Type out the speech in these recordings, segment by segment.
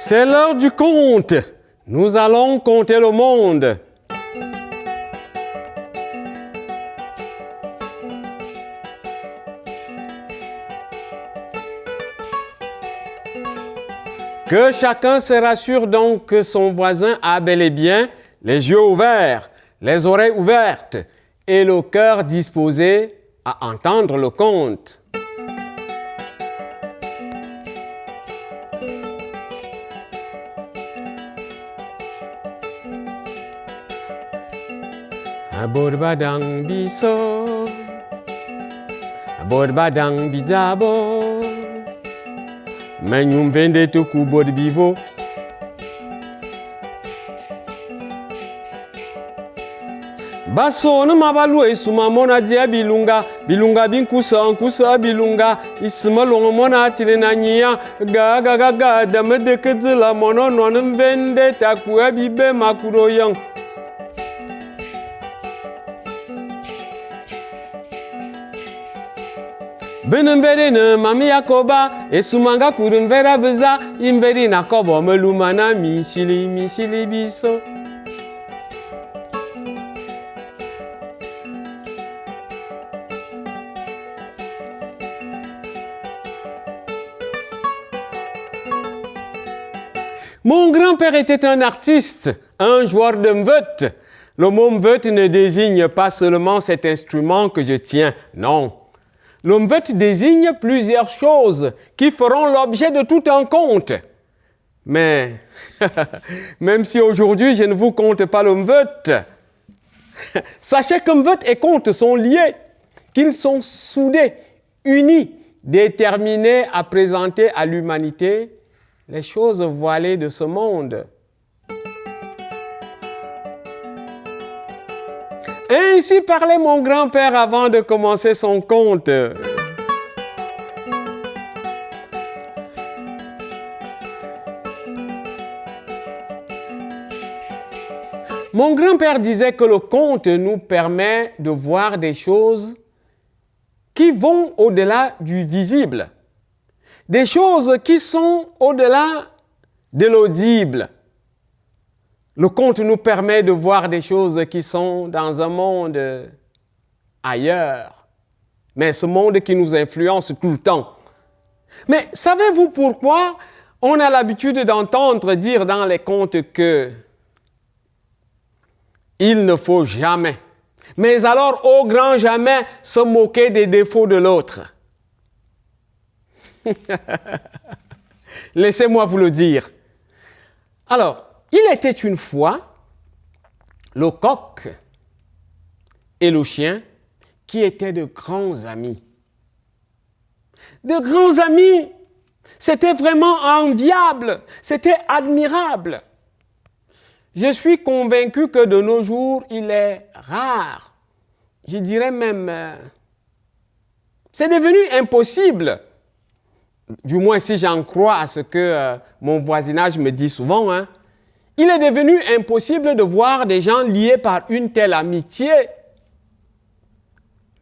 C'est l'heure du conte. Nous allons conter le monde. Que chacun se rassure donc que son voisin a bel et bien les yeux ouverts, les oreilles ouvertes et le cœur disposé à entendre le conte. Aborbadang biso, aborbadang bidabo, manyum vende tuku bodbivo. Baso no mabalu esuma mona dia bilunga, bilunga binkusa bilunga, isma longo mona tilena nya, ga dame de kedzela mono non vende taku abibe makuro yang. Benembere ne mami yakoba esumanga kurumvera beza imveri nakobo melumana mishili biso. Mon grand-père était un artiste, un joueur de mvot. Le mot mvot ne désigne pas seulement cet instrument que je tiens, non. Le mvot désigne plusieurs choses qui feront l'objet de tout un conte. Mais, même si aujourd'hui je ne vous conte pas le mvot, sachez que mvot et conte sont liés, qu'ils sont soudés, unis, déterminés à présenter à l'humanité les choses voilées de ce monde. Ainsi parlait mon grand-père avant de commencer son conte. Mon grand-père disait que le conte nous permet de voir des choses qui vont au-delà du visible, des choses qui sont au-delà de l'audible. Le conte nous permet de voir des choses qui sont dans un monde ailleurs, mais ce monde qui nous influence tout le temps. Mais savez-vous pourquoi on a l'habitude d'entendre dire dans les contes que il ne faut jamais, mais alors au grand jamais, se moquer des défauts de l'autre? Laissez-moi vous le dire. Alors, il était une fois le coq et le chien qui étaient de grands amis. De grands amis, c'était vraiment enviable, c'était admirable. Je suis convaincu que de nos jours, il est rare, je dirais même, c'est devenu impossible. Du moins si j'en crois à ce que mon voisinage me dit souvent, hein. Il est devenu impossible de voir des gens liés par une telle amitié.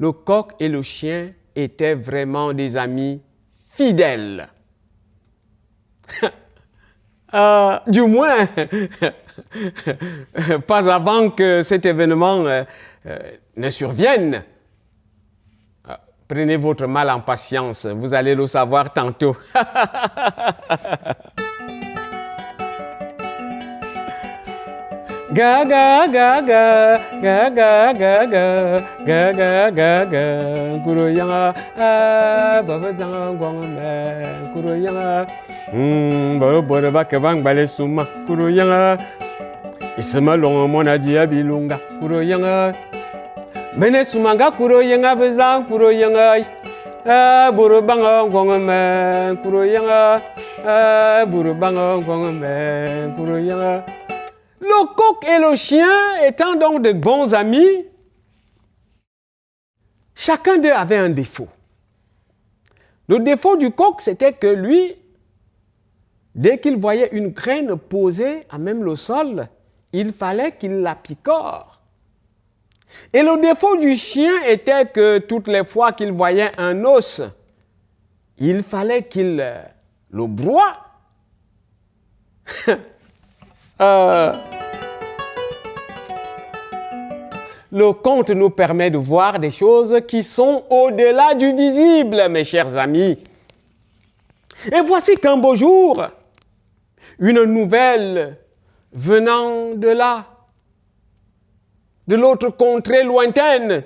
Le coq et le chien étaient vraiment des amis fidèles. Du moins, pas avant que cet événement ne survienne. Prenez votre mal en patience, vous allez le savoir tantôt. Ga ga ga ga ga ga ga ga ga ga ga ga kuroyanga babazanga gwangame kuroyanga boro bakabang bale suma kuroyanga isma longo mona dia bilunga kuroyanga bene sumanga kuroyanga bezang kuroyanga Le coq et le chien étant donc de bons amis, chacun d'eux avait un défaut. Le défaut du coq, c'était que lui, dès qu'il voyait une graine posée à même le sol, il fallait qu'il la picore. Et le défaut du chien était que toutes les fois qu'il voyait un os, il fallait qu'il le broie. Le conte nous permet de voir des choses qui sont au-delà du visible, mes chers amis. Et voici qu'un beau jour, une nouvelle venant de là, de l'autre contrée lointaine,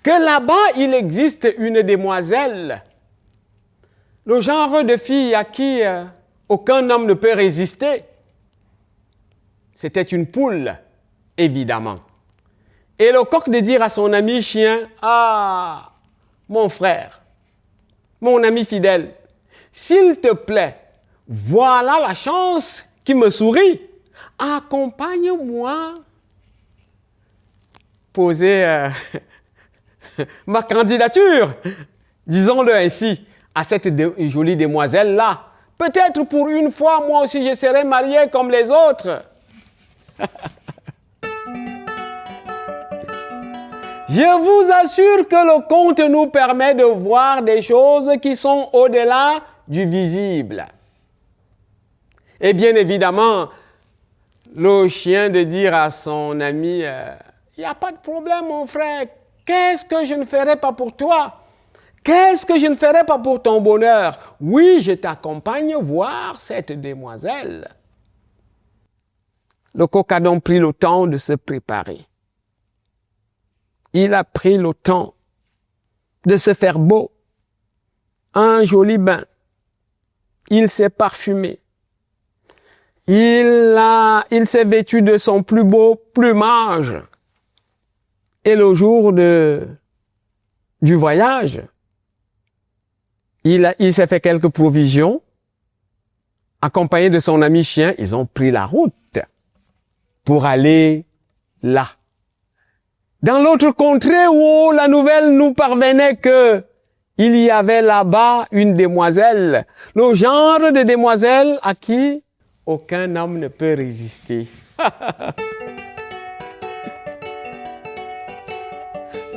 que là-bas il existe une demoiselle, le genre de fille à qui aucun homme ne peut résister. C'était une poule, évidemment. Et le coq de dire à son ami chien, « Ah, mon frère, mon ami fidèle, s'il te plaît, voilà la chance qui me sourit. Accompagne-moi. Poser ma candidature, disons-le ainsi, à cette jolie demoiselle-là. Peut-être pour une fois, moi aussi, je serai marié comme les autres. » Je vous assure que le conte nous permet de voir des choses qui sont au-delà du visible. Et bien évidemment, le chien de dire à son ami, il n'y a pas de problème mon frère, qu'est-ce que je ne ferai pas pour toi? Qu'est-ce que je ne ferai pas pour ton bonheur? Oui, je t'accompagne voir cette demoiselle. Le coq a donc pris le temps de se préparer. Il a pris le temps de se faire beau, un joli bain. Il s'est parfumé. Il s'est vêtu de son plus beau plumage. Et le jour du voyage, il s'est fait quelques provisions. Accompagné de son ami chien, ils ont pris la route pour aller là. Dans l'autre contrée où la nouvelle nous parvenait que il y avait là-bas une demoiselle, le genre de demoiselle à qui aucun homme ne peut résister.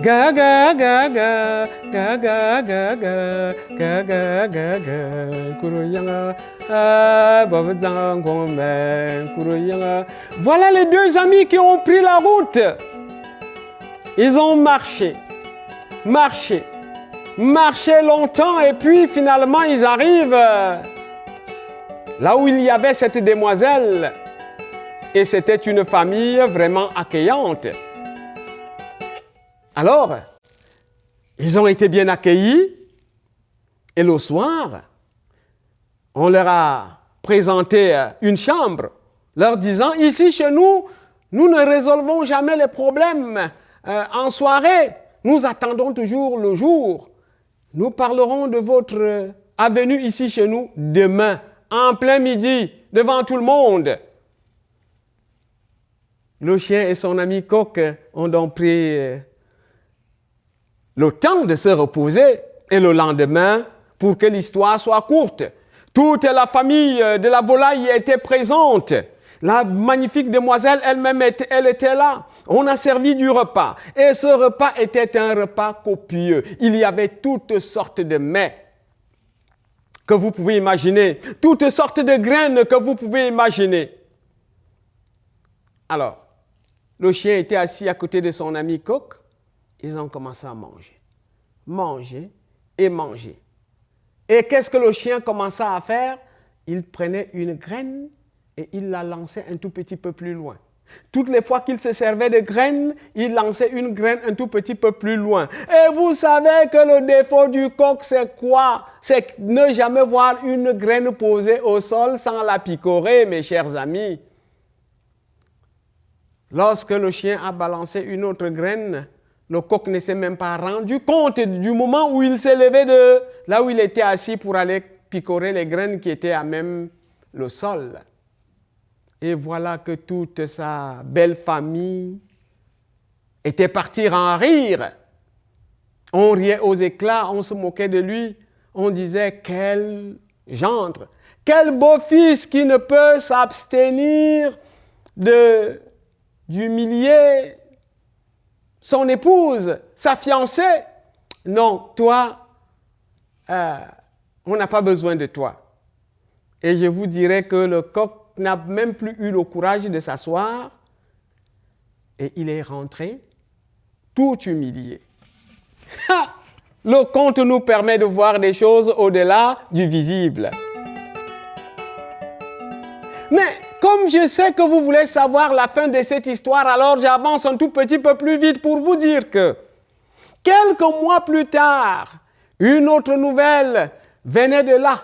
Ga ga ga ga ga ga ga ga ga ga ga ga kuruyanga kuruyanga. Voilà les deux amis qui ont pris la route. Ils ont marché longtemps et puis finalement ils arrivent là où il y avait cette demoiselle et c'était une famille vraiment accueillante. Alors, ils ont été bien accueillis et le soir, on leur a présenté une chambre leur disant, ici chez nous, nous ne résolvons jamais les problèmes en soirée. Nous attendons toujours le jour. Nous parlerons de votre avenue ici chez nous demain, en plein midi, devant tout le monde. Le chien et son ami coq ont donc pris le temps de se reposer et le lendemain, pour que l'histoire soit courte, toute la famille de la volaille était présente. La magnifique demoiselle elle-même, elle était là. On a servi du repas. Et ce repas était un repas copieux. Il y avait toutes sortes de mets que vous pouvez imaginer. Toutes sortes de graines que vous pouvez imaginer. Alors, le chien était assis à côté de son ami coq. Ils ont commencé à manger. Manger et manger. Et qu'est-ce que le chien commença à faire? Il prenait une graine et il la lançait un tout petit peu plus loin. Toutes les fois qu'il se servait de graines, il lançait une graine un tout petit peu plus loin. Et vous savez que le défaut du coq, c'est quoi? C'est ne jamais voir une graine posée au sol sans la picorer, mes chers amis. Lorsque le chien a balancé une autre graine, Le coq ne s'est même pas rendu compte du moment où il s'est levé de là où il était assis pour aller picorer les graines qui étaient à même le sol. Et voilà que toute sa belle famille était partie en rire. On riait aux éclats, on se moquait de lui. On disait, quel gendre, quel beau-fils qui ne peut s'abstenir d'humilier son épouse, sa fiancée. Non, toi, on n'a pas besoin de toi. Et je vous dirais que le coq n'a même plus eu le courage de s'asseoir et il est rentré tout humilié. Le conte nous permet de voir des choses au-delà du visible. Mais comme je sais que vous voulez savoir la fin de cette histoire, alors j'avance un tout petit peu plus vite pour vous dire que quelques mois plus tard, une autre nouvelle venait de là,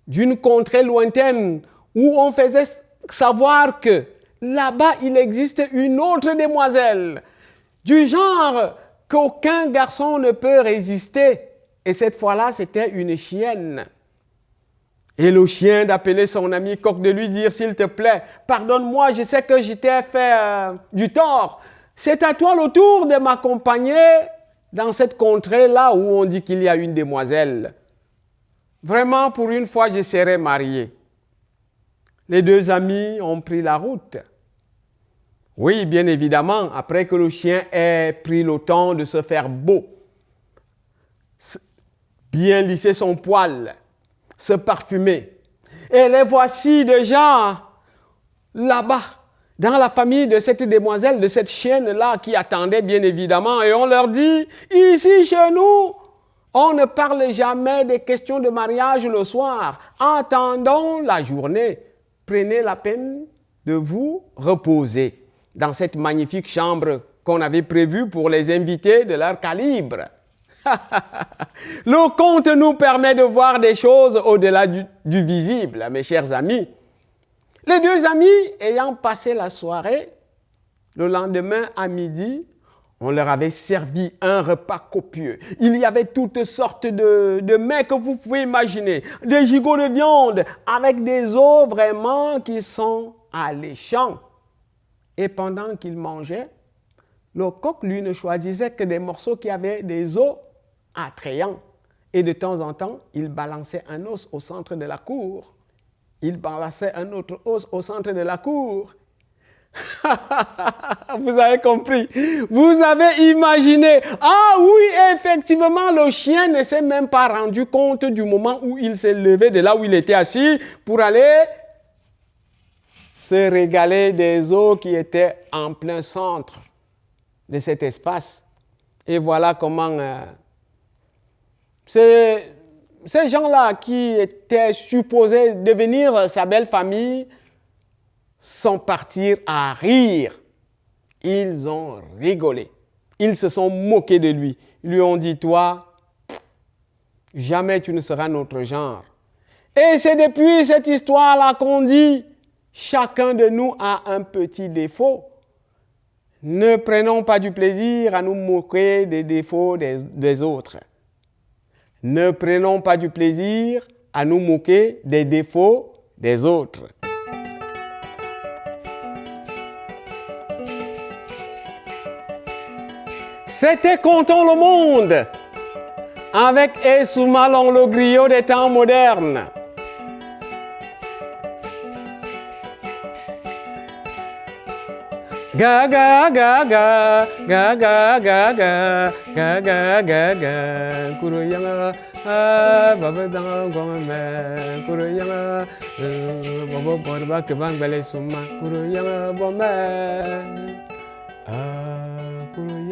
d'une contrée lointaine, où on faisait savoir que là-bas, il existe une autre demoiselle, du genre qu'aucun garçon ne peut résister. Et cette fois-là, c'était une chienne. Et le chien d'appeler son ami coq, de lui dire, s'il te plaît, pardonne-moi, je sais que je t'ai fait du tort. C'est à toi le tour de m'accompagner dans cette contrée-là où on dit qu'il y a une demoiselle. Vraiment, pour une fois, je serai marié. Les deux amis ont pris la route. Oui, bien évidemment, après que le chien ait pris le temps de se faire beau, bien lisser son poil, se parfumer. Et les voici déjà là-bas, dans la famille de cette demoiselle, de cette chienne-là qui attendait bien évidemment. Et on leur dit, ici chez nous, on ne parle jamais des questions de mariage le soir. Attendons la journée. Prenez la peine de vous reposer dans cette magnifique chambre qu'on avait prévue pour les invités de leur calibre. Le conte nous permet de voir des choses au-delà du visible, mes chers amis. Les deux amis, ayant passé la soirée, le lendemain à midi, on leur avait servi un repas copieux. Il y avait toutes sortes de mets que vous pouvez imaginer. Des gigots de viande avec des os vraiment qui sont alléchants. Et pendant qu'ils mangeaient, le coq, lui, ne choisissait que des morceaux qui avaient des os attrayants. Et de temps en temps, il balançait un os au centre de la cour. Il balançait un autre os au centre de la cour. Vous avez compris. Vous avez imaginé. Ah oui, effectivement, le chien ne s'est même pas rendu compte du moment où il s'est levé de là où il était assis pour aller se régaler des os qui étaient en plein centre de cet espace. Et voilà comment ces gens-là qui étaient supposés devenir sa belle famille sont partis à rire. Ils ont rigolé. Ils se sont moqués de lui. Ils lui ont dit, toi, jamais tu ne seras notre genre. Et c'est depuis cette histoire-là qu'on dit, chacun de nous a un petit défaut. Ne prenons pas du plaisir à nous moquer des défauts des autres. Ne prenons pas du plaisir à nous moquer des défauts des autres. C'était Contons le monde avec Essoumalon le griot des temps modernes. Ga ga ga ga ga ga ga ga ga ga ga ga kuruyanga baba dang gome kuruyanga baba borba kebang bele suma kuruyanga bome kuruyanga